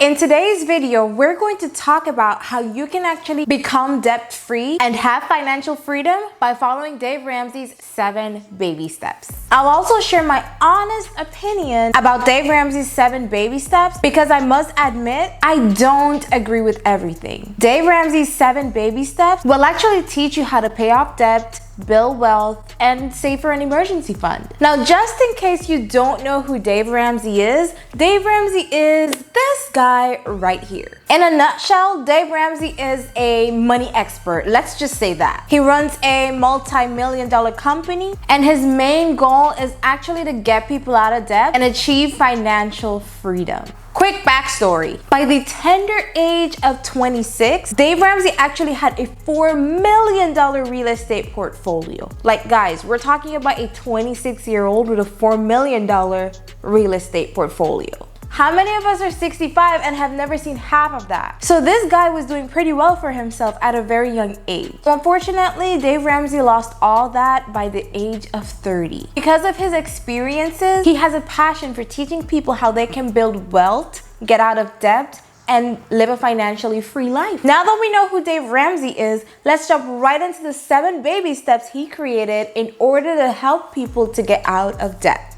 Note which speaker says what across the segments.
Speaker 1: In today's video, we're going to talk about how you can actually become debt-free and have financial freedom by following Dave Ramsey's 7 baby steps. I'll also share my honest opinion about Dave Ramsey's 7 baby steps because I must admit, I don't agree with everything. Dave Ramsey's 7 baby steps will actually teach you how to pay off debt, build wealth, and save for an emergency fund. Now, just in case you don't know who Dave Ramsey is this guy right here. In a nutshell, Dave Ramsey is a money expert. Let's just say that. He runs a multi-million-dollar company, and his main goal is actually to get people out of debt and achieve financial freedom. Quick backstory. By the tender age of 26, Dave Ramsey actually had a $4 million real estate portfolio. Like, guys, we're talking about a 26-year-old with a $4 million real estate portfolio. How many of us are 65 and have never seen half of that? So this guy was doing pretty well for himself at a very young age. Unfortunately, Dave Ramsey lost all that by the age of 30. Because of his experiences, he has a passion for teaching people how they can build wealth, get out of debt, and live a financially free life. Now that we know who Dave Ramsey is, let's jump right into the 7 baby steps he created in order to help people to get out of debt.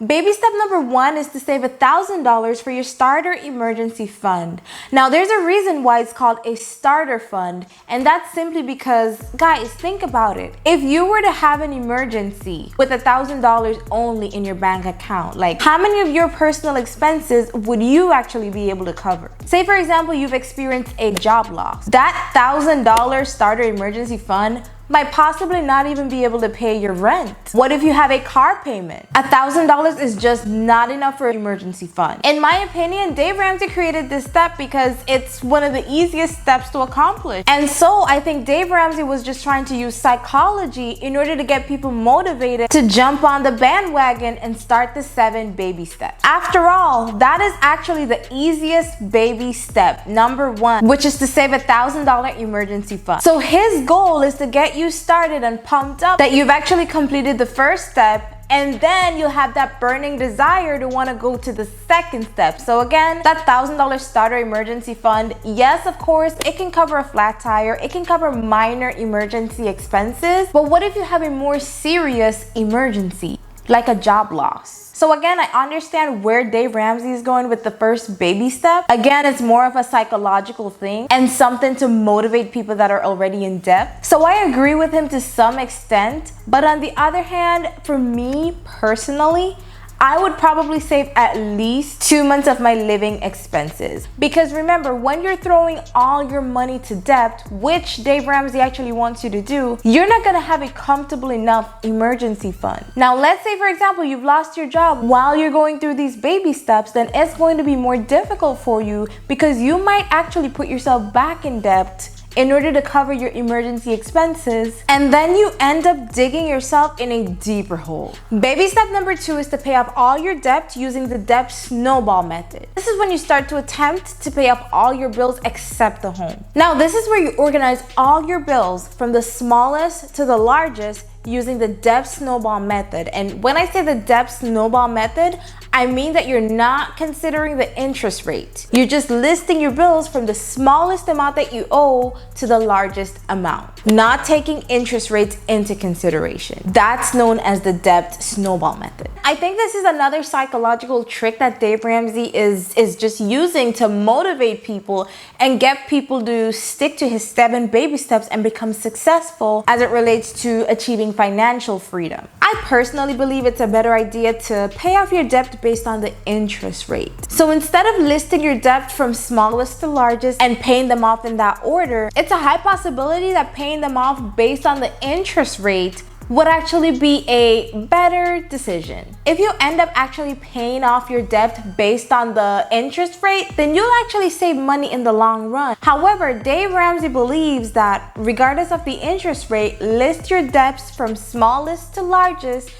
Speaker 1: Baby step number 1 is to save $1,000 for your starter emergency fund. Now, there's a reason why it's called a starter fund, and that's simply because, guys, think about it. If you were to have an emergency with $1,000 only in your bank account, like, how many of your personal expenses would you actually be able to cover? Say, for example, you've experienced a job loss. That $1,000 starter emergency fund might possibly not even be able to pay your rent. What if you have a car payment? $1,000 is just not enough for an emergency fund. In my opinion, Dave Ramsey created this step because it's one of the easiest steps to accomplish. And so I think Dave Ramsey was just trying to use psychology in order to get people motivated to jump on the bandwagon and start the 7 baby steps. After all, that is actually the easiest baby step, number 1, which is to save $1,000 emergency fund. So his goal is to get you started and pumped up that you've actually completed the first step, and then you'll have that burning desire to want to go to the second step. So again, that $1,000 starter emergency fund, yes, of course, it can cover a flat tire, it can cover minor emergency expenses, but what if you have a more serious emergency, like a job loss? So again, I understand where Dave Ramsey is going with the first baby step. Again, it's more of a psychological thing and something to motivate people that are already in debt. So I agree with him to some extent, but on the other hand, for me personally, I would probably save at least 2 months of my living expenses. Because remember, when you're throwing all your money to debt, which Dave Ramsey actually wants you to do, you're not gonna have a comfortable enough emergency fund. Now, let's say, for example, you've lost your job while you're going through these baby steps, then it's going to be more difficult for you because you might actually put yourself back in debt in order to cover your emergency expenses, and then you end up digging yourself in a deeper hole. Baby step number 2 is to pay off all your debt using the debt snowball method. This is when you start to attempt to pay off all your bills except the home. Now, this is where you organize all your bills from the smallest to the largest using the debt snowball method. And when I say the debt snowball method, I mean that you're not considering the interest rate. You're just listing your bills from the smallest amount that you owe to the largest amount, not taking interest rates into consideration. That's known as the debt snowball method. I think this is another psychological trick that Dave Ramsey is just using to motivate people and get people to stick to his 7 baby steps and become successful as it relates to achieving financial freedom. I personally believe it's a better idea to pay off your debt based on the interest rate. So instead of listing your debt from smallest to largest and paying them off in that order, it's a high possibility that paying them off based on the interest rate would actually be a better decision. If you end up actually paying off your debt based on the interest rate, then you'll actually save money in the long run. However, Dave Ramsey believes that regardless of the interest rate, list your debts from smallest to largest,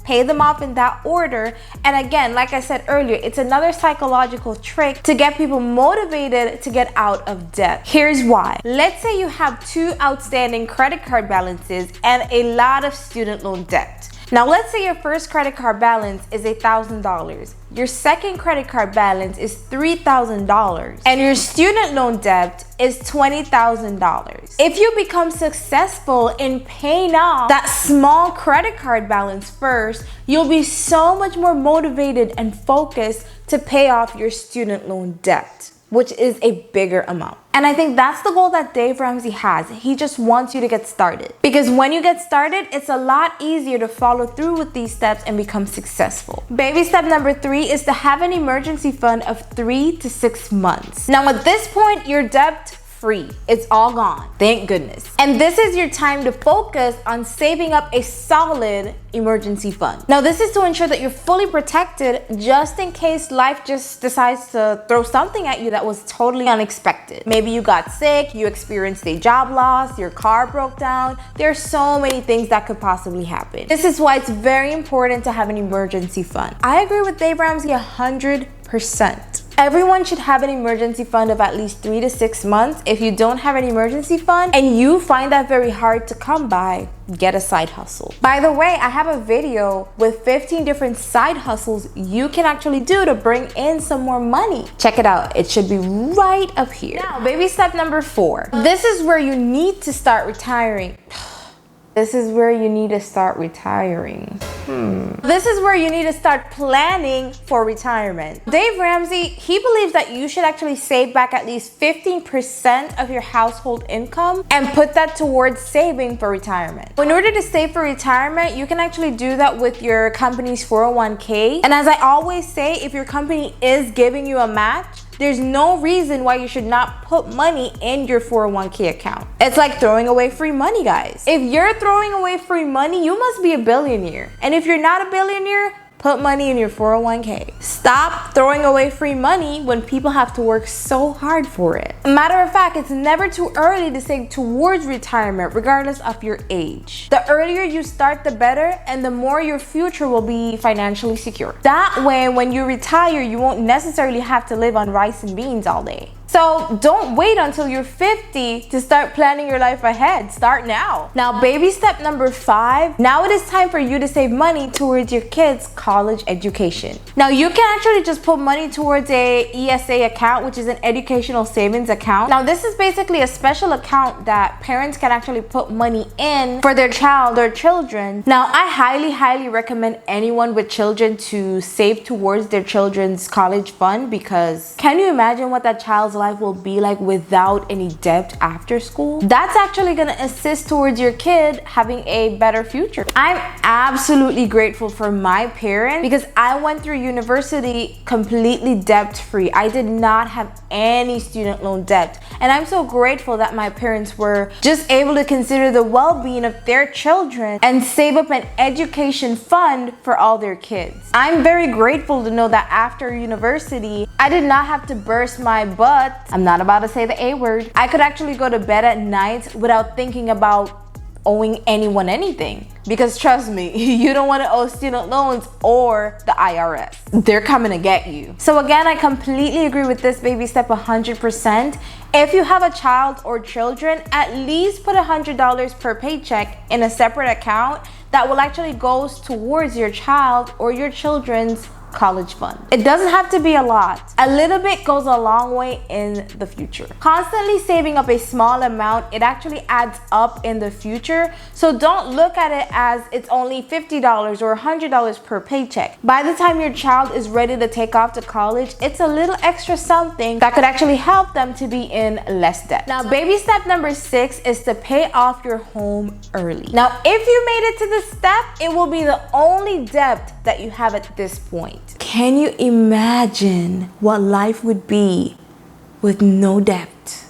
Speaker 1: pay them off in that order. And again, like I said earlier, it's another psychological trick to get people motivated to get out of debt. Here's why. Let's say you have 2 outstanding credit card balances and a lot of student loan debt. Now, let's say your first credit card balance is $1,000. Your second credit card balance is $3,000. And your student loan debt is $20,000. If you become successful in paying off that small credit card balance first, you'll be so much more motivated and focused to pay off your student loan debt, which is a bigger amount. And I think that's the goal that Dave Ramsey has. He just wants you to get started. Because when you get started, it's a lot easier to follow through with these steps and become successful. Baby step number 3 is to have an emergency fund of 3 to 6 months. Now at this point, you're debt free. It's all gone. Thank goodness. And this is your time to focus on saving up a solid emergency fund. Now, this is to ensure that you're fully protected just in case life just decides to throw something at you that was totally unexpected. Maybe you got sick, you experienced a job loss, your car broke down. There are so many things that could possibly happen. This is why it's very important to have an emergency fund. I agree with Dave Ramsey 100%. Everyone should have an emergency fund of at least 3 to 6 months. If you don't have an emergency fund and you find that very hard to come by, get a side hustle. By the way, I have a video with 15 different side hustles you can actually do to bring in some more money. Check it out. It should be right up here. Now, baby step number 4. This is where you need to start retiring. This is where you need to start retiring. This is where you need to start planning for retirement. Dave Ramsey, he believes that you should actually save back at least 15% of your household income and put that towards saving for retirement. In order to save for retirement, you can actually do that with your company's 401k. And as I always say, if your company is giving you a match, there's no reason why you should not put money in your 401k account. It's like throwing away free money, guys. If you're throwing away free money, you must be a billionaire. And if you're not a billionaire, put money in your 401k. Stop throwing away free money when people have to work so hard for it. Matter of fact, it's never too early to save towards retirement, regardless of your age. The earlier you start, the better, and the more your future will be financially secure. That way, when you retire, you won't necessarily have to live on rice and beans all day. So don't wait until you're 50 to start planning your life ahead. Start now. Now, baby step number 5. Now it is time for you to save money towards your kids' college education. Now, you can actually just put money towards a ESA account, which is an educational savings account. Now, this is basically a special account that parents can actually put money in for their child or children. Now, I highly recommend anyone with children to save towards their children's college fund, because can you imagine what that child's life will be like without any debt after school? That's actually gonna assist towards your kid having a better future. I'm absolutely grateful for my parents because I went through university completely debt-free. I did not have any student loan debt. And I'm so grateful that my parents were just able to consider the well-being of their children and save up an education fund for all their kids. I'm very grateful to know that after university, I did not have to burst my butt. I'm not about to say the A word. I could actually go to bed at night without thinking about owing anyone anything. Because trust me, you don't want to owe student loans or the IRS. They're coming to get you. So again, I completely agree with this baby step 100%. If you have a child or children, at least put $100 per paycheck in a separate account that will actually go towards your child or your children's college fund. It doesn't have to be a lot. A little bit goes a long way in the future. Constantly saving up a small amount, it actually adds up in the future. So don't look at it as it's only $50 or $100 per paycheck. By the time your child is ready to take off to college, it's a little extra something that could actually help them to be in less debt. Now, baby step number 6 is to pay off your home early. Now, if you made it to this step, it will be the only debt that you have at this point. Can you imagine what life would be with no debt?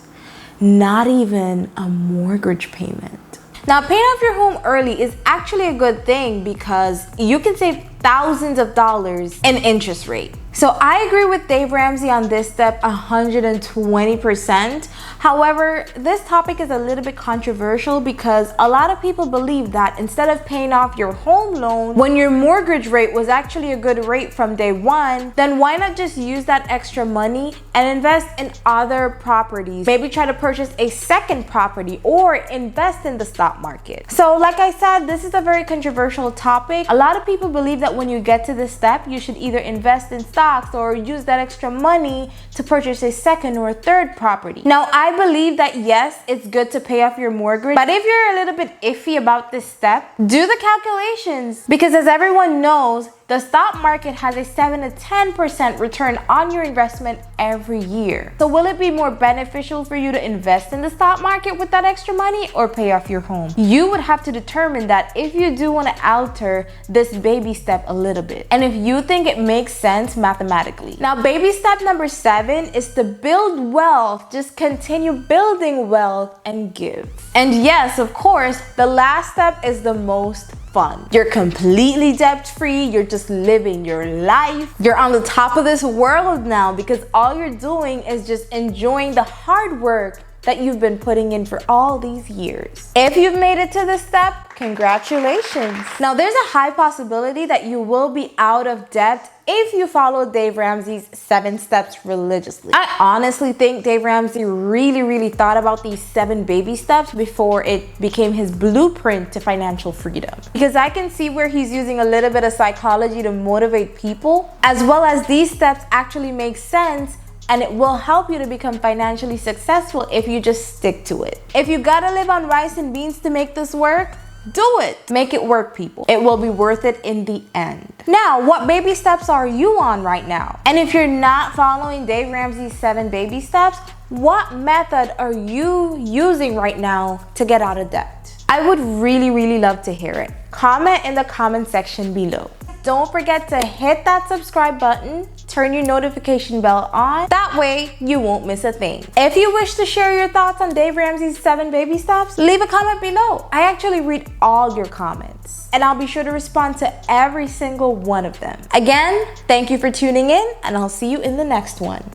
Speaker 1: Not even a mortgage payment. Now, paying off your home early is actually a good thing because you can save thousands of dollars in interest rate. So I agree with Dave Ramsey on this step 120%. However, this topic is a little bit controversial because a lot of people believe that instead of paying off your home loan when your mortgage rate was actually a good rate from day one, then why not just use that extra money and invest in other properties? Maybe try to purchase a second property or invest in the stock market. So like I said, this is a very controversial topic. A lot of people believe that when you get to this step, you should either invest in stocks or use that extra money to purchase a second or a third property. Now, I believe that yes, it's good to pay off your mortgage, but if you're a little bit iffy about this step, do the calculations, because as everyone knows, the stock market has a 7 to 10% return on your investment every year. So will it be more beneficial for you to invest in the stock market with that extra money or pay off your home? You would have to determine that if you do want to alter this baby step a little bit, and if you think it makes sense mathematically. Now, baby step number 7 is to build wealth. Just continue building wealth and give. And yes, of course, the last step is the most fun. You're completely debt-free. You're just living your life. You're on the top of this world now because all you're doing is just enjoying the hard work that you've been putting in for all these years. If you've made it to this step, congratulations. Now, there's a high possibility that you will be out of debt if you follow Dave Ramsey's 7 steps religiously. I honestly think Dave Ramsey really thought about these 7 baby steps before it became his blueprint to financial freedom. Because I can see where he's using a little bit of psychology to motivate people, as well as these steps actually make sense and it will help you to become financially successful if you just stick to it. If you gotta live on rice and beans to make this work, do it. Make it work, people. It will be worth it in the end. Now, what baby steps are you on right now? And if you're not following Dave Ramsey's 7 baby steps, what method are you using right now to get out of debt? I would really love to hear it. Comment in the comment section below. Don't forget to hit that subscribe button, turn your notification bell on. That way, you won't miss a thing. If you wish to share your thoughts on Dave Ramsey's 7 baby steps, leave a comment below. I actually read all your comments, and I'll be sure to respond to every single one of them. Again, thank you for tuning in, and I'll see you in the next one.